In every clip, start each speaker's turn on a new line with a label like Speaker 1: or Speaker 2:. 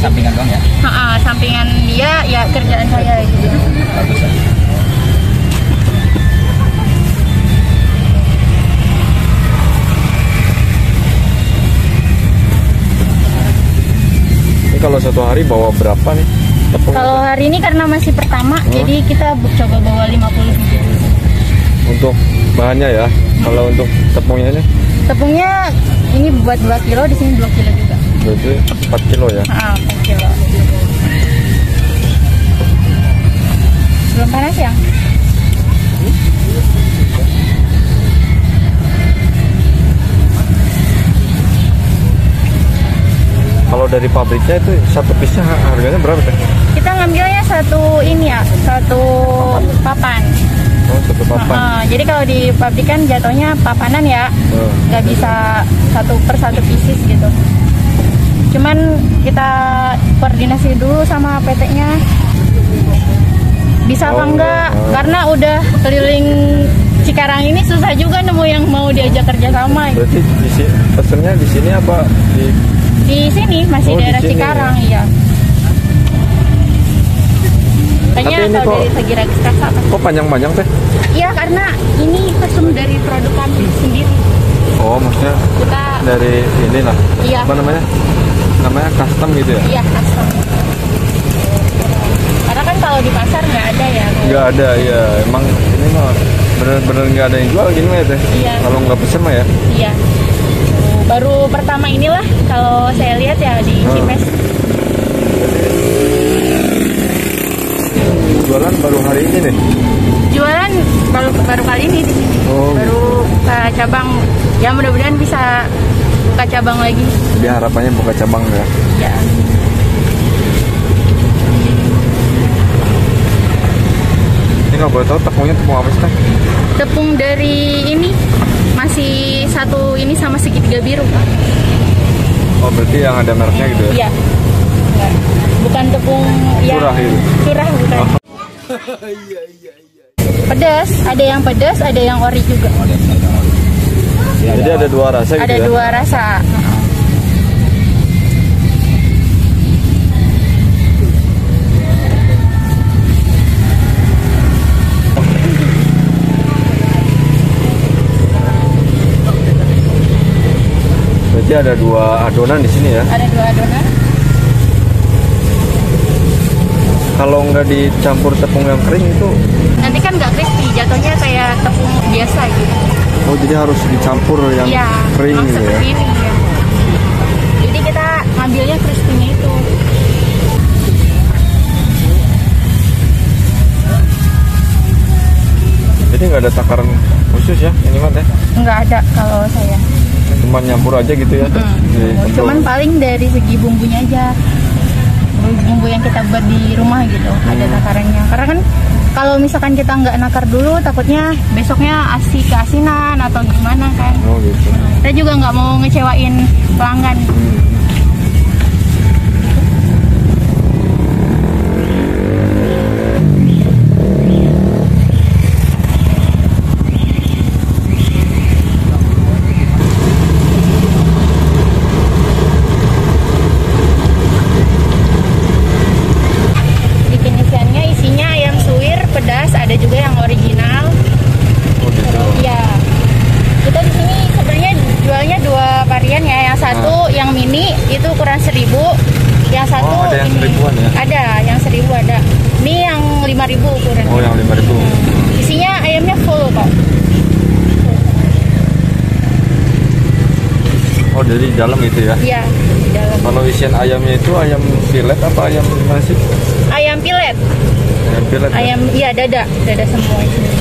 Speaker 1: sampingan doang ya?
Speaker 2: Sampingan dia ya kerjaan saya gitu.
Speaker 1: Bagus ya.
Speaker 3: Ini kalau satu hari bawa berapa nih tepung?
Speaker 2: Kalau hari ini karena masih pertama, jadi kita coba bawa 50 biji.
Speaker 3: Untuk bahannya ya. Kalau untuk tepungnya ini?
Speaker 2: Tepungnya ini buat 2 kilo, di sini 2 kilo juga.
Speaker 3: Berarti 4 kilo ya?
Speaker 2: 4 kilo. Belum panas ya?
Speaker 3: Kalau dari pabriknya itu satu piece harganya berapa teh?
Speaker 2: Kita ngambilnya satu ini ya, satu papan.
Speaker 3: Oh, satu papan.
Speaker 2: Jadi kalau di pabrik kan jatuhnya papanan ya, nggak bisa satu per satu pieces gitu. Cuman kita koordinasi dulu sama PT-nya, bisa apa enggak? Karena udah keliling Cikarang ini susah juga nemu yang mau diajak kerja sama.
Speaker 3: Berarti pesennya di sini apa
Speaker 2: di sini masih daerah
Speaker 3: di sini,
Speaker 2: Cikarang ya. Tanya kalau dari segi registrasi.
Speaker 3: Kok panjang-panjang teh?
Speaker 2: Iya, karena ini custom dari produk kami sendiri.
Speaker 3: Oh, maksudnya
Speaker 2: Kita
Speaker 3: dari inilah.
Speaker 2: Iya.
Speaker 3: Apa namanya? Namanya custom gitu ya?
Speaker 2: Iya, custom. Karena kan kalau di pasar nggak ada ya.
Speaker 3: Nggak ada ya. Emang ini mah bener-bener nggak ada yang jual gini mah ya teh?
Speaker 2: Iya.
Speaker 3: Kalau nggak pesen mah ya?
Speaker 2: Iya. Baru pertama inilah kalau saya lihat ya di Cipes.
Speaker 3: Jualan baru hari ini nih?
Speaker 2: Jualan baru kali ini di sini.
Speaker 3: Oh,
Speaker 2: baru buka cabang. Ya mudah-mudahan bisa buka cabang lagi.
Speaker 3: Jadi harapannya buka cabang ya?
Speaker 2: Ya.
Speaker 3: Ini kalau boleh tahu tepungnya tepung apa sih teh?
Speaker 2: Tepung dari ini masih satu ini sama segitiga biru.
Speaker 3: Oh, berarti yang ada mereknya gitu ya?
Speaker 2: Iya. Enggak. Bukan tepung yang
Speaker 3: Curah gitu?
Speaker 2: Curah bukan. Pedas, ada yang pedas, ada yang ori juga.
Speaker 3: Jadi ada dua rasa gitu
Speaker 2: Ada
Speaker 3: ya?
Speaker 2: dua rasa.
Speaker 3: Berarti ada dua adonan di sini ya?
Speaker 2: Ada dua adonan.
Speaker 3: Kalau nggak dicampur tepung yang kering itu?
Speaker 2: Nanti kan nggak crispy, jatuhnya kayak tepung biasa gitu.
Speaker 3: Oh, jadi harus dicampur yang
Speaker 2: Iya,
Speaker 3: kering gitu ya?
Speaker 2: seperti ini ya. Jadi kita ngambilnya crispy-nya itu.
Speaker 3: Jadi nggak ada takaran khusus ya ini mah teh?
Speaker 2: Nggak ada kalau saya.
Speaker 3: Cuma nyampur aja gitu ya?
Speaker 2: Cuman paling dari segi bumbunya aja. Bumbu yang kita buat di rumah gitu, ada takarannya. Karena kan kalau misalkan kita nggak nakar dulu, takutnya besoknya keasinan atau gimana kan.
Speaker 3: Oh gitu.
Speaker 2: Kita juga nggak mau ngecewain pelanggan. Ada juga yang original.
Speaker 3: Oh gitu.
Speaker 2: Ya, kita di sini sebenarnya jualnya dua varian ya. Yang satu yang mini itu ukuran 1000. Yang satu
Speaker 3: ada yang 1000-an ya?
Speaker 2: Ada yang 1000 ada. Ini yang 5000 ukuran.
Speaker 3: Oh, yang 5000.
Speaker 2: Isinya ayamnya full kok.
Speaker 3: Oh, dari dalam gitu ya?
Speaker 2: Iya, di dalam.
Speaker 3: Kalau isian ayamnya itu ayam filet apa ayam gimana sih?
Speaker 2: Ayam pilet.
Speaker 3: Ayam filet.
Speaker 2: Ayam iya dada semua isinya.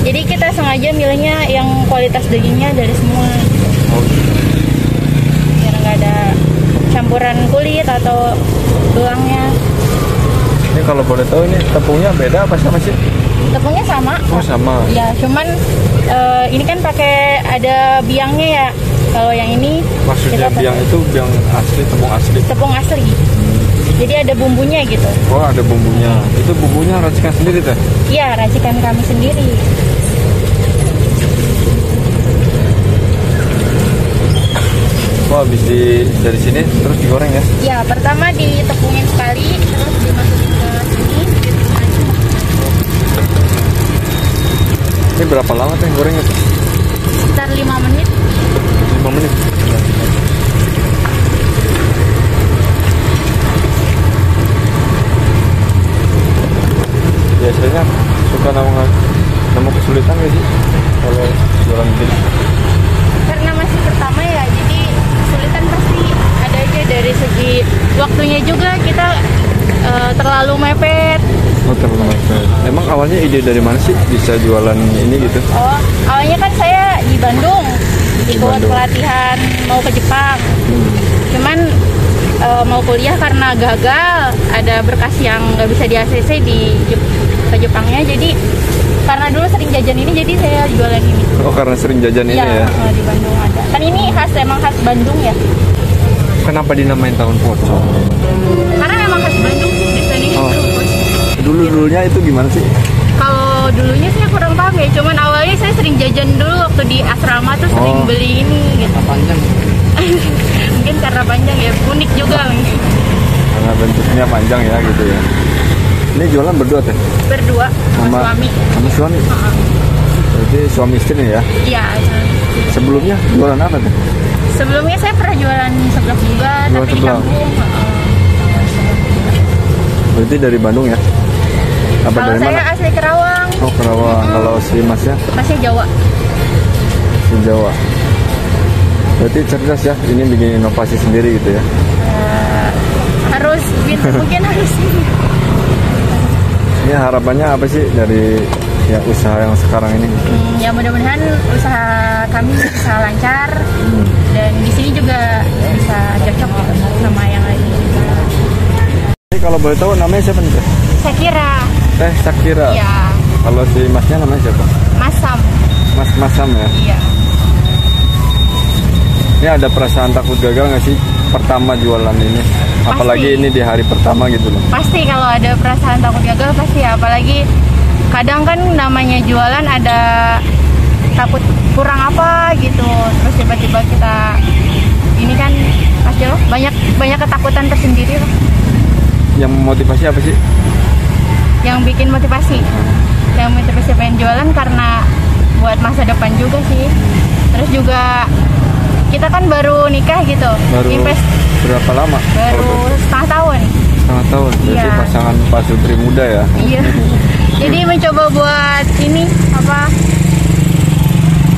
Speaker 2: Jadi kita sengaja milihnya yang kualitas dagingnya dari semua.
Speaker 3: Oh.
Speaker 2: Biar nggak ada campuran kulit atau tulangnya.
Speaker 3: Ini kalau boleh tahu ini tepungnya beda apa sama sih?
Speaker 2: Tepungnya sama.
Speaker 3: Oh sama.
Speaker 2: Ya cuman ini kan pakai ada biangnya ya. Kalau yang ini
Speaker 3: Maksudnya biang itu biang asli, tepung asli?
Speaker 2: Tepung asli. Jadi ada bumbunya gitu.
Speaker 3: Oh ada bumbunya. Itu bumbunya racikan sendiri teh?
Speaker 2: Iya, racikan kami sendiri.
Speaker 3: Oh, habis dari sini terus digoreng ya?
Speaker 2: Ya, pertama ditepungin sekali, terus dimasukin ke sini.
Speaker 3: Ini berapa lama tuh yang gorengnya tuh?
Speaker 2: Sekitar 5 menit.
Speaker 3: 5 menit. Biasanya suka nemu kesulitan gak sih kalau jualan gini?
Speaker 2: Karena masih pertama ya, jadi kesulitan pasti ada aja. Dari segi waktunya juga kita terlalu mepet.
Speaker 3: Oh, terlalu mepet. Emang awalnya ide dari mana sih bisa jualan ini gitu?
Speaker 2: Oh, awalnya kan saya di Bandung, ikut pelatihan mau ke Jepang. Cuman mau kuliah karena gagal, ada berkas yang nggak bisa di ACC ke Jepangnya. Jadi karena dulu sering jajan ini, jadi saya jualan ini.
Speaker 3: Oh, karena sering jajan ini ya?
Speaker 2: Di Bandung ada. Kan ini emang khas Bandung ya.
Speaker 3: Kenapa dinamain tahun pocong?
Speaker 2: Karena memang khas Bandung, desainnya
Speaker 3: Oh.
Speaker 2: itu.
Speaker 3: Dulunya itu gimana sih?
Speaker 2: Kalau dulunya saya kurang paham ya, cuman awalnya saya sering jajan dulu waktu di asrama tuh sering beli ini gitu.
Speaker 3: Panjang.
Speaker 2: Mungkin karena panjang ya, unik juga mungkin.
Speaker 3: Karena bentuknya panjang ya gitu ya. Ini jualan berdua teh?
Speaker 2: Berdua sama suami.
Speaker 3: Sama suami? Berarti suami istri nih ya?
Speaker 2: Iya.
Speaker 3: Sebelumnya jualan apa teh?
Speaker 2: Sebelumnya saya pernah jualan seblak juga, tapi di kampung.
Speaker 3: Berarti dari Bandung ya? Apa
Speaker 2: Kalau
Speaker 3: dari
Speaker 2: saya
Speaker 3: mana?
Speaker 2: asli Kerawang.
Speaker 3: Oh, Kerawang. Kalau si masnya?
Speaker 2: Masih Jawa.
Speaker 3: Si Jawa. Berarti cerdas ya, ini bikin inovasi sendiri gitu ya?
Speaker 2: Harus gitu, mungkin harus.
Speaker 3: Ini harapannya apa sih dari ya usaha yang sekarang ini?
Speaker 2: Ya mudah-mudahan usaha kami bisa lancar dan di sini juga bisa cocok gitu sama yang lain.
Speaker 3: Ini kalau boleh tahu namanya siapa nih teh?
Speaker 2: Sakira.
Speaker 3: Teh Sakira.
Speaker 2: Iya.
Speaker 3: Kalau si masnya namanya siapa?
Speaker 2: Masam.
Speaker 3: Mas Masam ya?
Speaker 2: Iya.
Speaker 3: Ini ada perasaan takut gagal nggak sih pertama jualan ini?
Speaker 2: Pasti.
Speaker 3: Apalagi ini di hari pertama gitu loh.
Speaker 2: Pasti kalau ada perasaan takut gagal pasti ya. Apalagi kadang kan namanya jualan ada takut kurang apa gitu. Terus tiba-tiba kita ini kan pasti loh banyak ketakutan tersendiri loh.
Speaker 3: Yang memotivasi apa sih?
Speaker 2: Yang bikin motivasi. Yang motivasi pengen jualan karena buat masa depan juga sih. Terus juga kita kan baru nikah gitu.
Speaker 3: Baru berapa lama?
Speaker 2: Baru setengah tahun.
Speaker 3: Setengah tahun. Berarti
Speaker 2: Iya.
Speaker 3: pasangan Pak Sutri muda ya?
Speaker 2: Iya. Jadi mencoba buat ini apa?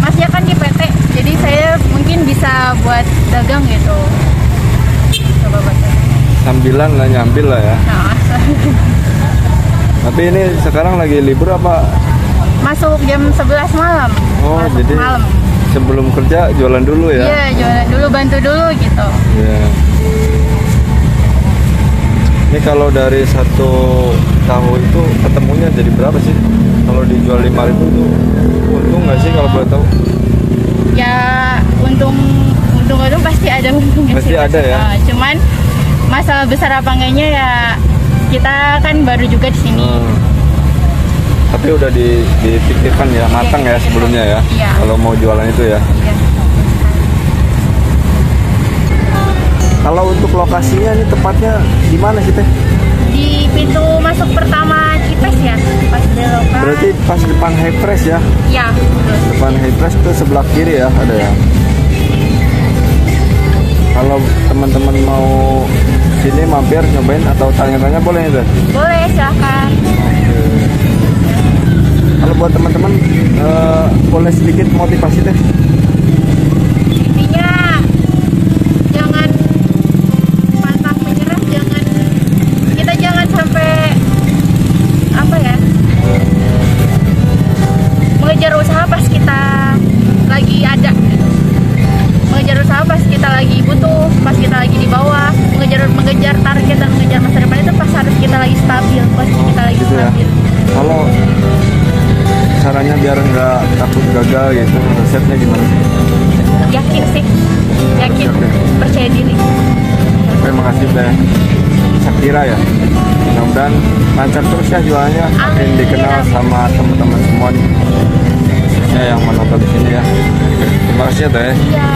Speaker 2: Masnya kan di PT. Jadi saya mungkin bisa buat dagang gitu. Coba buat dagang.
Speaker 3: Sambilan lah, nyambil lah ya.
Speaker 2: Nah,
Speaker 3: Tapi ini sekarang lagi libur apa?
Speaker 2: masuk jam 11 malam.
Speaker 3: Oh,
Speaker 2: Masuk
Speaker 3: jadi
Speaker 2: malam.
Speaker 3: sebelum kerja jualan dulu ya?
Speaker 2: Iya, jualan dulu, bantu dulu gitu.
Speaker 3: Iya. Ini kalau dari 1 tahu itu ketemunya jadi berapa sih? Kalau dijual 5.000 itu untung nggak sih kalau boleh tahu?
Speaker 2: Ya untung pasti ada untungnya
Speaker 3: Pasti
Speaker 2: sih.
Speaker 3: ada ya?
Speaker 2: Cuman masalah besar apa enggaknya ya kita kan baru juga di sini.
Speaker 3: Tapi udah dipikirkan ya, matang ya sebelumnya ya?
Speaker 2: Iya.
Speaker 3: Kalau mau jualan itu ya?
Speaker 2: Iya.
Speaker 3: Kalau untuk lokasinya ini tepatnya di mana sih teh?
Speaker 2: Di pintu masuk pertama Cipes ya, pas belokan.
Speaker 3: Berarti pas depan High Press ya?
Speaker 2: Ya, betul.
Speaker 3: Depan High Press itu sebelah kiri ya ada ya? Kalau teman-teman mau sini mampir nyobain atau tanya-tanya boleh ya?
Speaker 2: Boleh, silahkan.
Speaker 3: Kalau buat teman-teman boleh sedikit motivasi deh.
Speaker 2: Intinya jangan pantang menyerah, kita jangan sampai apa ya, mengejar usaha pas kita lagi ada, mengejar usaha pas kita lagi butuh, pas kita lagi di bawah, mengejar target dan mengejar masa depan itu pas harus kita lagi stabil, pas kita lagi
Speaker 3: Gitu ya.
Speaker 2: stabil.
Speaker 3: Kalau caranya biar nggak takut gagal gitu, resepnya gimana sih?
Speaker 2: Yakin sih, yakin,
Speaker 3: Oke.
Speaker 2: percaya diri.
Speaker 3: Terima kasih Teh Sakira ya. Mudah-mudahan lancar terus ya jualannya, makin
Speaker 2: Amin.
Speaker 3: dikenal sama teman-teman semua nih, khususnya yang menonton di sini ya. Terima kasih ya Teh.
Speaker 2: Iya.